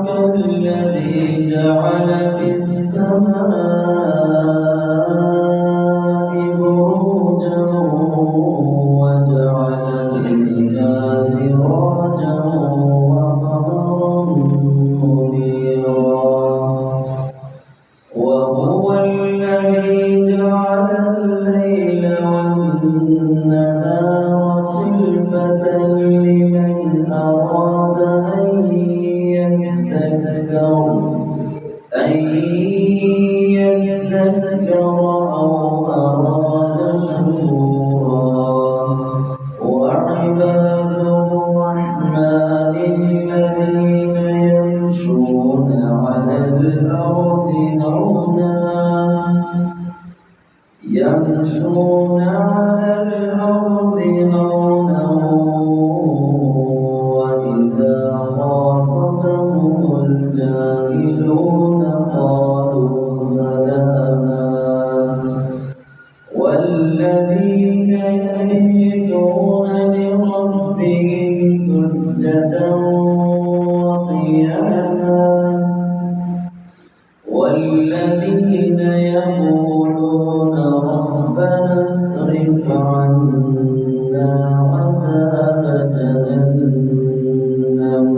تبارك الذي جعل في السماء بروجا وجعل فيها سراجا وقمرا منيرا وهو الذي جعل الليل والنهار خلفة لمن أراد أن يذكر أو أراد شكورا وعباد الرحمن الذين يمشون على الأرض هونا وإذا خاطبهم الجاهلون قالوا سلاما والذين يبيتون لربهم سجدا وقياما والذين يقولون ربنا اصرف عنا عذاب جهنم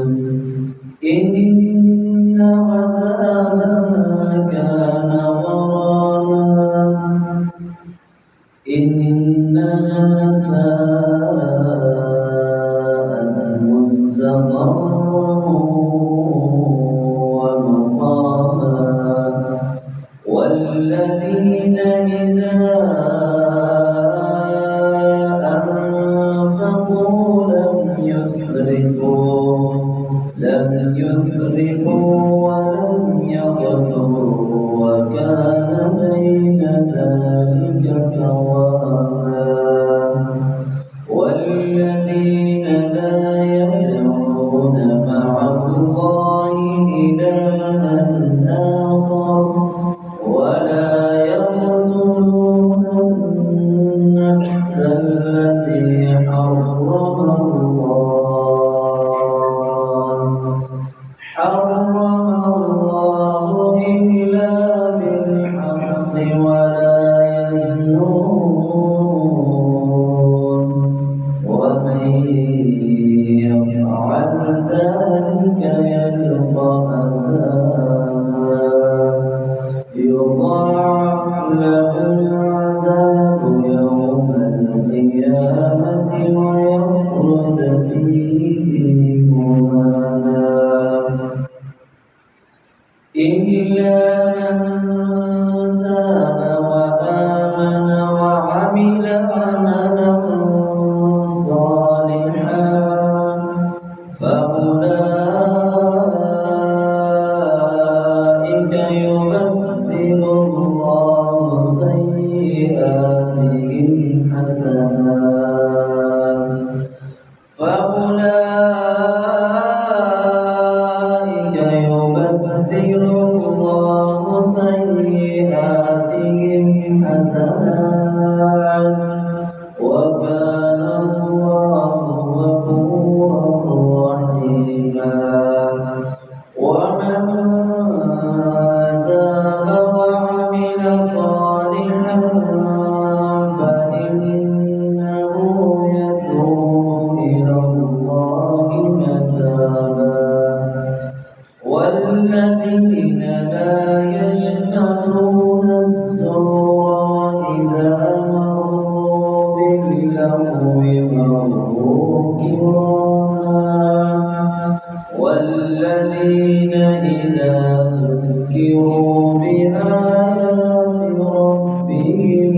إن عذابها كان غراما إنها ساءت مستقرا ومقاما والذين إذا أنفقوا لم يسرفوا ولم يقتروا وكان بين ذلك قواما والذين لا يدعون مع الله إلها آخر ولا يقتلون النفس التي حرم الله إلا بالحق ولا يزنون ومن يفعل ذلك يلقى أثاما يضاعف له العذاب يوم القيامة ويخلد فيه مهانا إلا من تاب وآمن وعمل عملا صالحا فأولئك يبدل الله سيئاتهم حسنات وكان الله غفورا رحيما ومن تاب وعمل صالحا فإنه يتوب إلى الله متابا والذين لا يشهدون الزور وإذا مروا باللغو مروا كراما والذين إذا ذكروا بآيات ربهم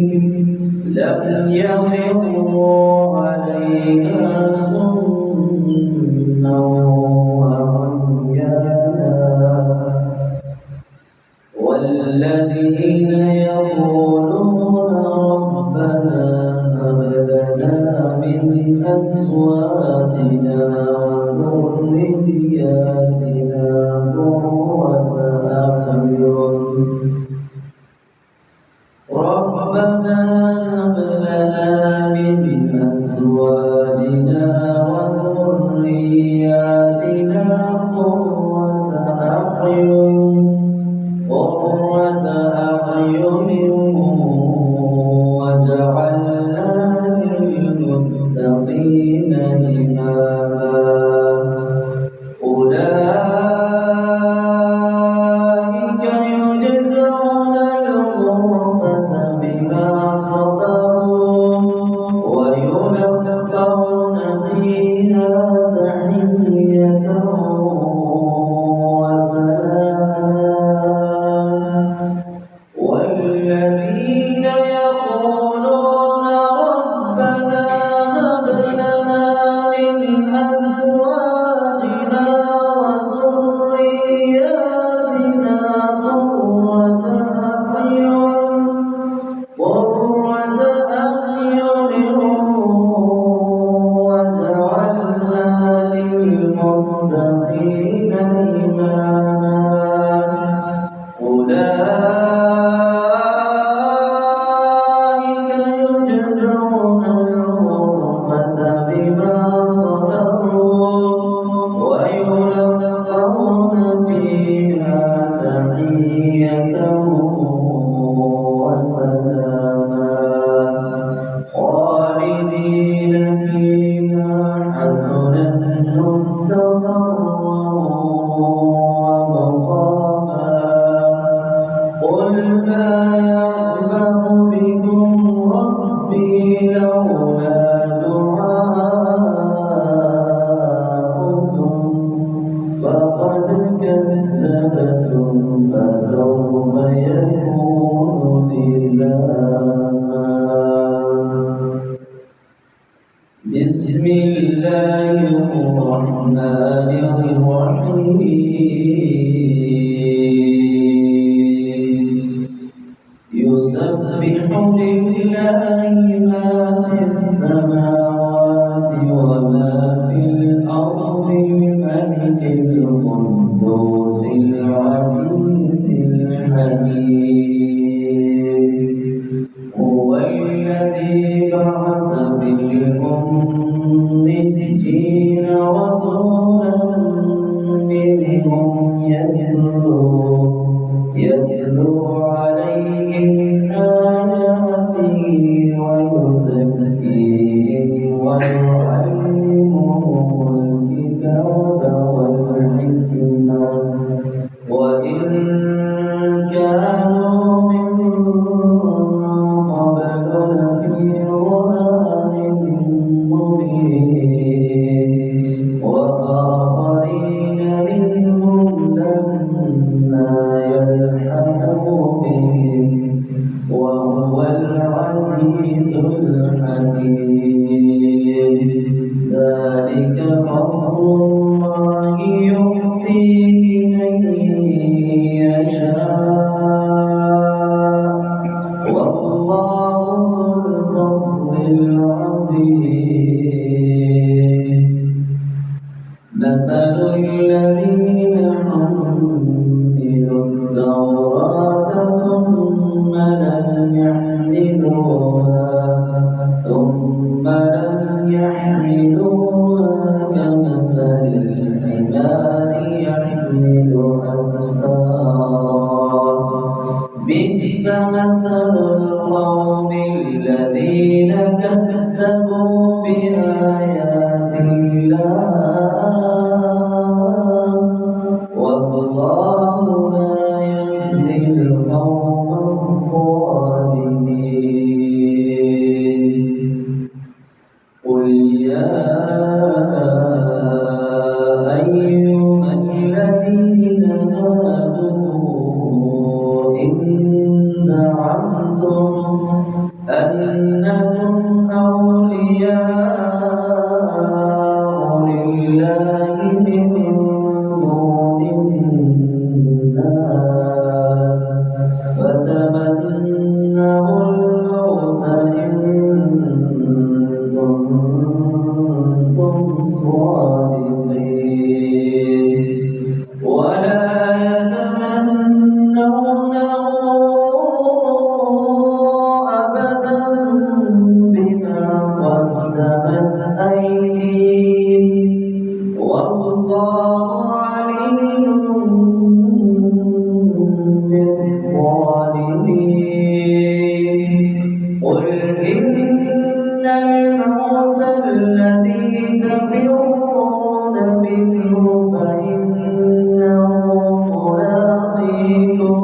لم يخروا عليها صما والذين يقولون ربنا هب لنا من أزواجنا وذرياتنا قرة أعين ربنا هب لنا من كذبتم فسوف يكون لزاما. بسم الله الرحمن الرحيم. يسبح لله ما في السماوات وما في الأرض الملك القدوس العزيز الحكيم. هو الذي بعث في الأميين رسولا منهم يتلو عليهم آياته ويزكيهم ويعلمهم الكتاب والحكمة وإن كانوا من قبل لفي ضلال مبين. وآخرين منهم لما يلحقوا بهم وهو العزيز الحكيم. ذلك فضل الله يؤتيه من يشاء والله ذو الفضل العظيم. مثل الذين حملوا التوراة ثم لم يحملوها كمثل الحمار يحمل أسفارا. بئس مثل القوم الذين كذبوا بآيات الله والله لا يهدي القوم الظالمين. قل يا أيها الذين هادوا إن زعمتم أنكم أولياء لله من دون الناس فتمنوا الموت إن كنتم صادقين ولا يتمنونه أبدا بما قدمت أيديهم والله عليم بالظالمين. قل إن الموت الذي تفرون منه فإنه ملاقيكم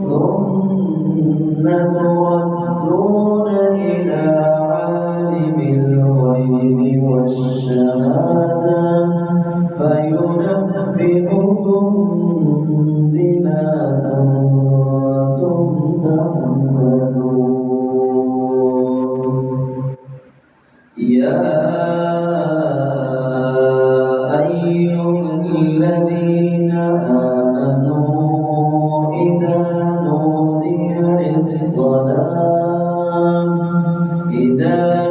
ثم تردون إلى عالم الغيب والشهادة فينبئكم بما كنتم تعملون. يا أيها الذين آمنوا إذا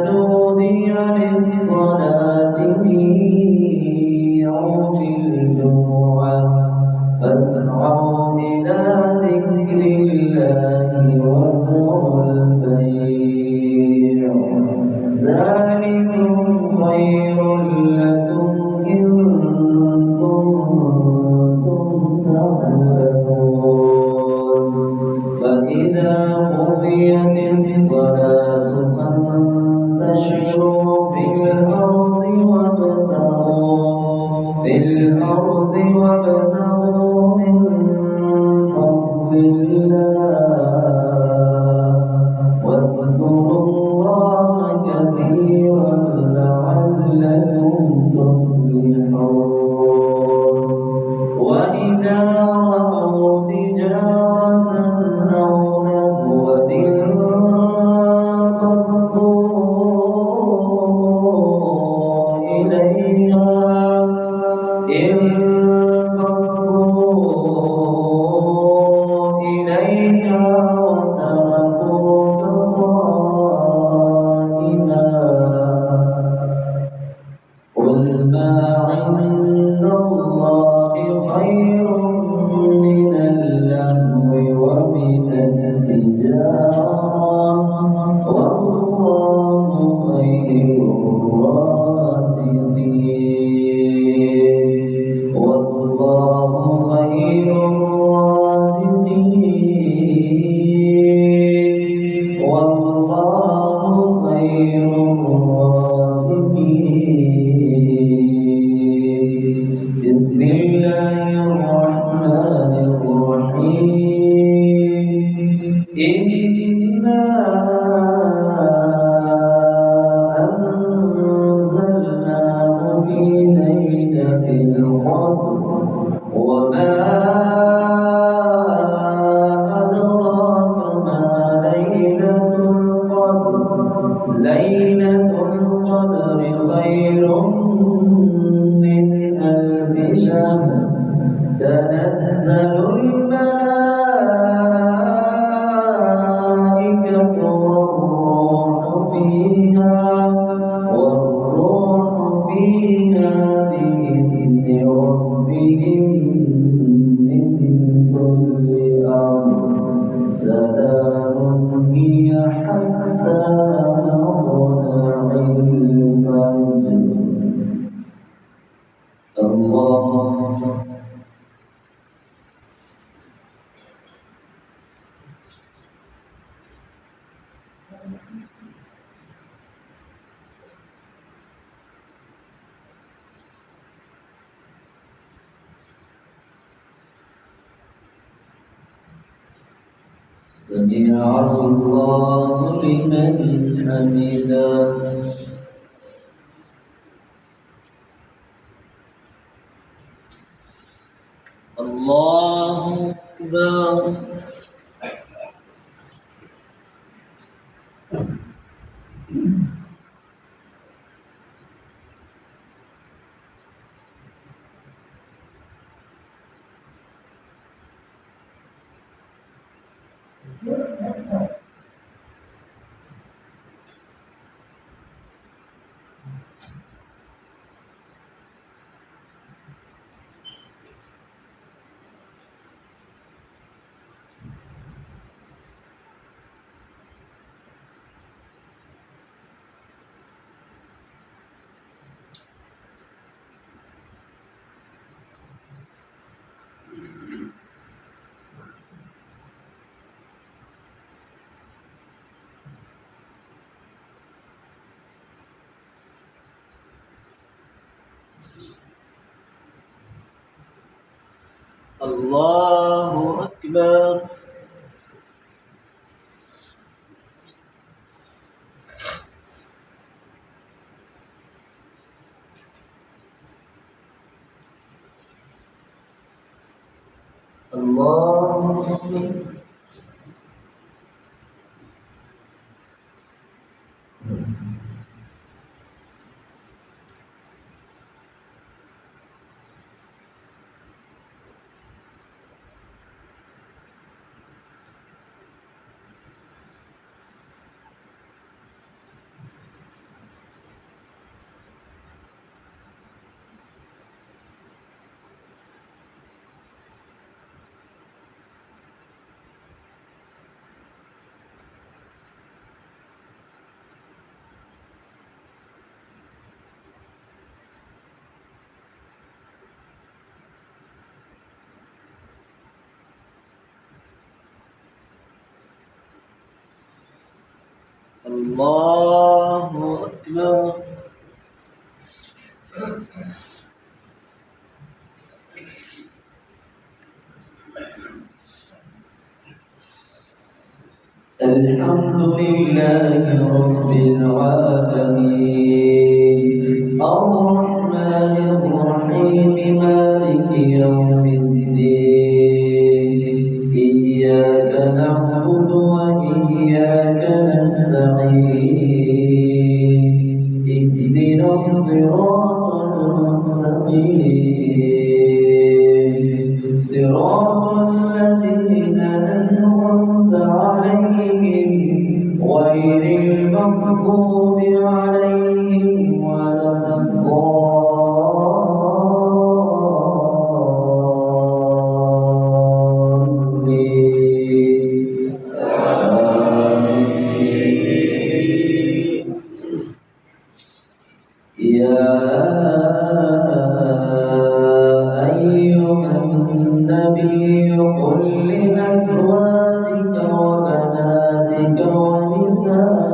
نودي للصلاة من يوم الجمعة فاسعوا إلى ذكر الله وذروا البيع ذلكم خير لكم إن كنتم وإذا رأوا تجارة أو لهوا انفضوا إليها وتركوك قائما. قل ما عند الله خير من اللهو ومن التجارة والله خير الرازقين. والله خير الرازقين. والله خير الرازقين. بسم الله الرحمن الرحيم. إنا أنزلناه في ليلة القدر وما أدراك ما ليلة القدر. ليلة القدر خير من ألف شهر. تنزل الملائكة والروح فيها بإذن ربهم من كل أمر. سلام هي حتى مطلع الفجر. الله سمع الله لمن حمده. الله أكبر. الله أكبر. الله أكبر. الله أكبر. الحمد لله رب العالمين الرحمن الرحيم مالك يوم الدين الدين إياك نعبد وإياك نستعين اهدنا الصراط المستقيم صراط الذين أنعمت عليهم غير المغضوب عليهم ولا الضالين آمين. يا أيها النبي قل لأزواجك وبناتك ونساء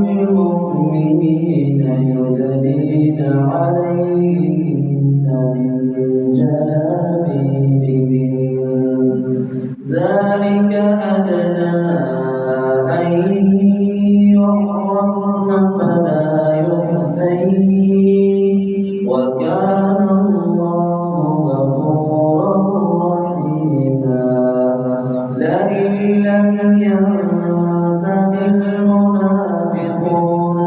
المؤمنين يدنين عليهن من جلابيبهن ذلك أدنى أن يعرفن فلا يؤذين وكان الله غفورا رحيما لئن لم ينته المنافقون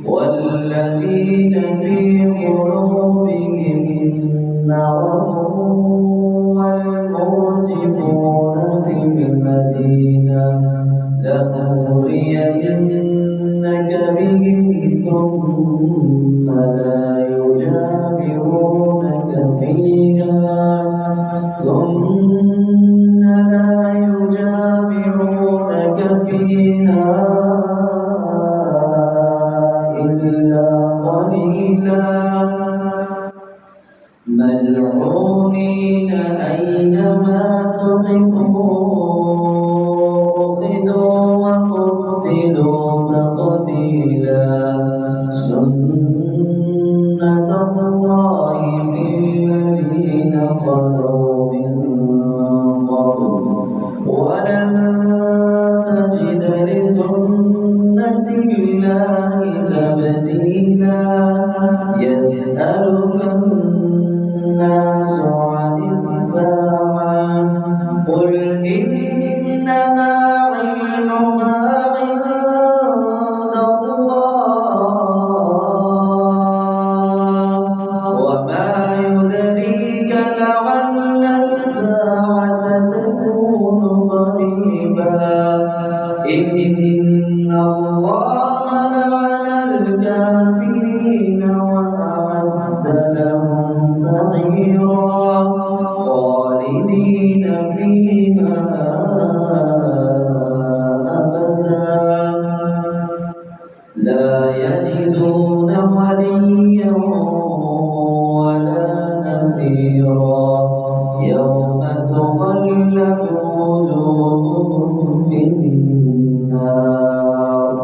والذين في قلوبهم مرض والمرجفون في المدينة لنغرينك بهم ثم لا يجاورونك فيها إلا قليلا ملعونين أينما ثقفوا أخذوا وقتلوا تقتيلا سنة الله في الذين خلوا من قبل ولن تجد لسنة الله تبديلا يسألك الناس عن الساعة قل إنما علمها عند الله وما يدريك لعل الساعة تكون قريبا إن الله لعن الكافرين وأعد لهم سعيرا خالدين فيها أبدا لا يجدون وليا ولا نصيرا يوم تقلب وجوههم في النار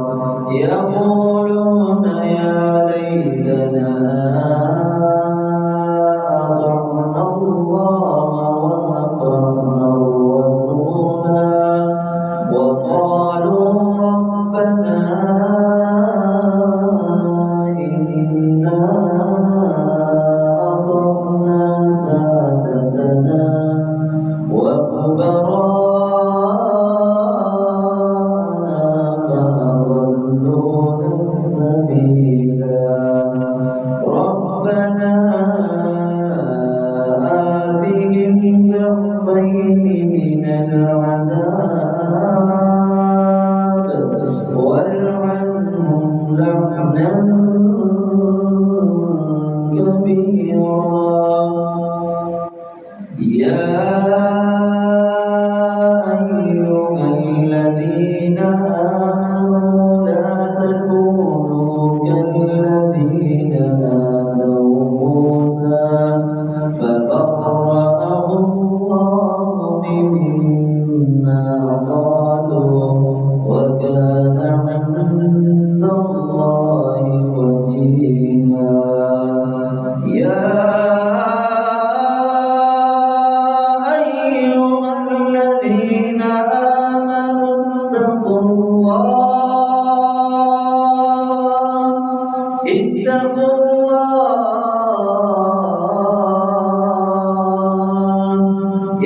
يقولون يا ليتنا أطعنا الله وأطعنا الرسولا وقالوا ربنا إنا أطعنا سادتنا وكبراءنا فأضلونا السبيلا ربنا آتهم ضعفين من العذاب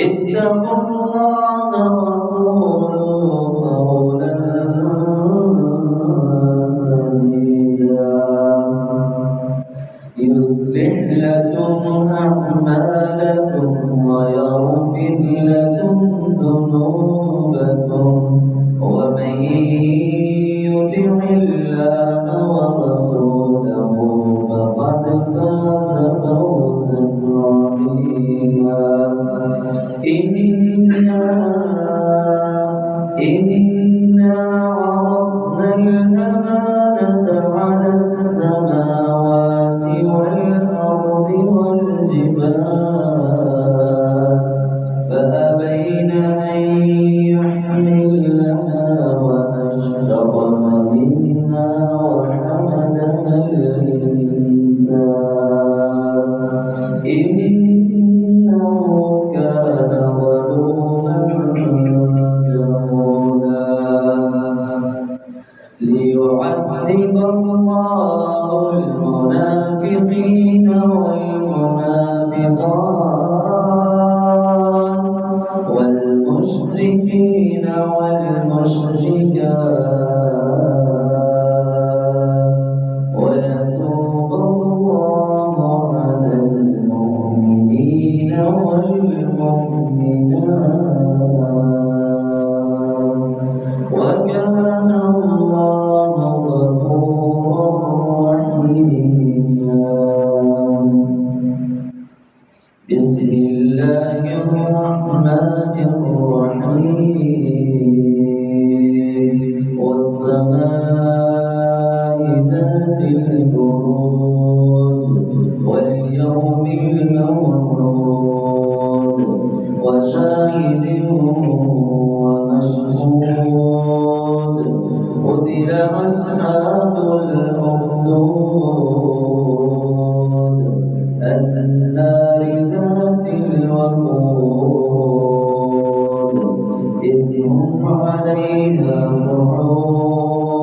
اتقوا الله وقولوا قولا سديدا يصلح لكم أعمالكم ويغفر لكم ذنوبكم ومن يطع الله ورسوله فقد فاز فوزا عظيما إنا عرضنا الأمانة على السماوات والأرض والجبال فأبين أن يحملنها وأشفقن منها وحملها الإنسان إنه كان ظلوما جهولا ليعذب الله المنافقين والمنافقات والمشركين والمشركات ويتوب الله على المؤمنين والمؤمنات وكان الله غفورا رحيما بسم الله الرحمن الرحيم والسماء ذات البروج واليوم الموعود وشاهد ومشهود قتل أصحاب الأخدود النار ذات الوقود إذ هم عليها قعود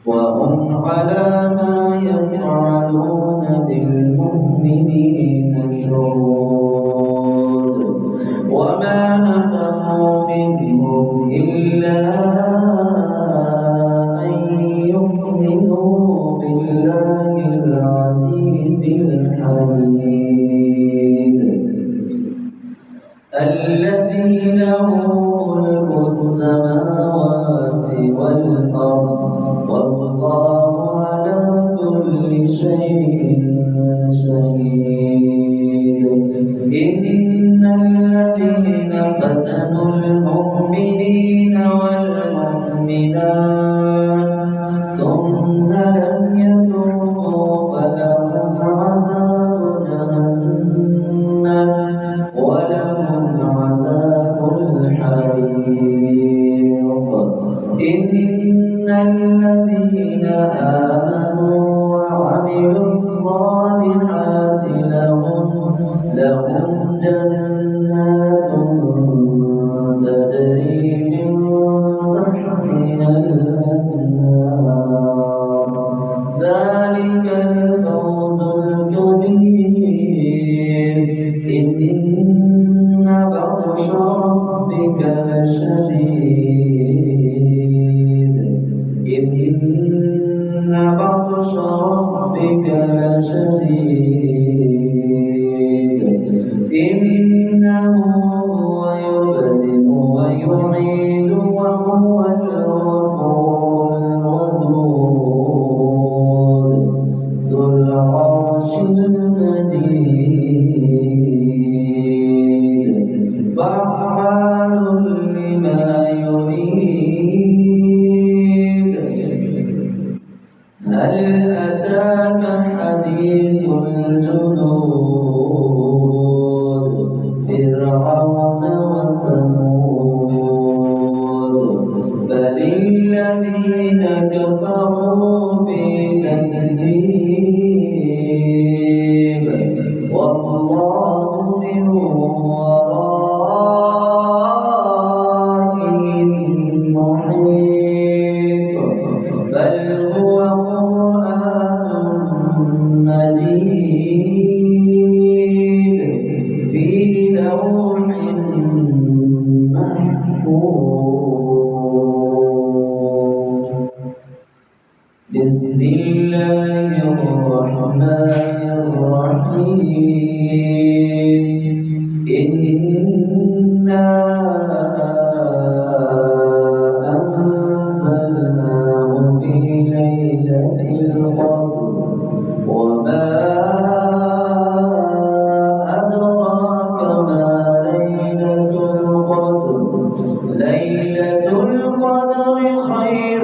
وهم على ما يفعلون بالمؤمنين شهود وما نقموا منهم إلا أن يؤمنوا بالله العزيز الحميد الذي له ملك السماوات والأرض والله على كل شيء شهيد إن الذين فتنوا المؤمنين والمؤمنات ثم لم يتوبوا فلهم عذاب جهنم ولهم عذاب الحريق إن الذين آمنوا وعملوا الصالحات لهم جنات تجري من تحتها الأنهار ذلك الفوز الكبير إن بطش ربك لشديد إن بطش ربك لشديد إنه هو يبدئ ويعيد وهو الغفور الودود ذو العرش المجيد فعال لما يريد هل أتاك حديث الجنود فرعون وثمود بل الذين كفروا في تكذيب والله من ورائهم بسم الله الرحمن الرحيم إنا أنزلناه في ليلة القدر وما أدراك ما ليلة القدر ليلة القدر خير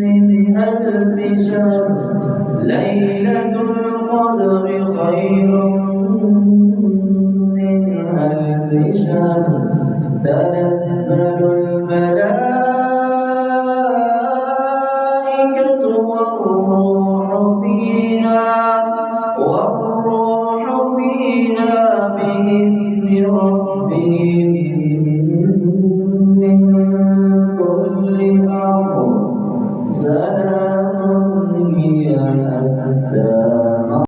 من ألف شهر ليلة القدر خير من ألف شهر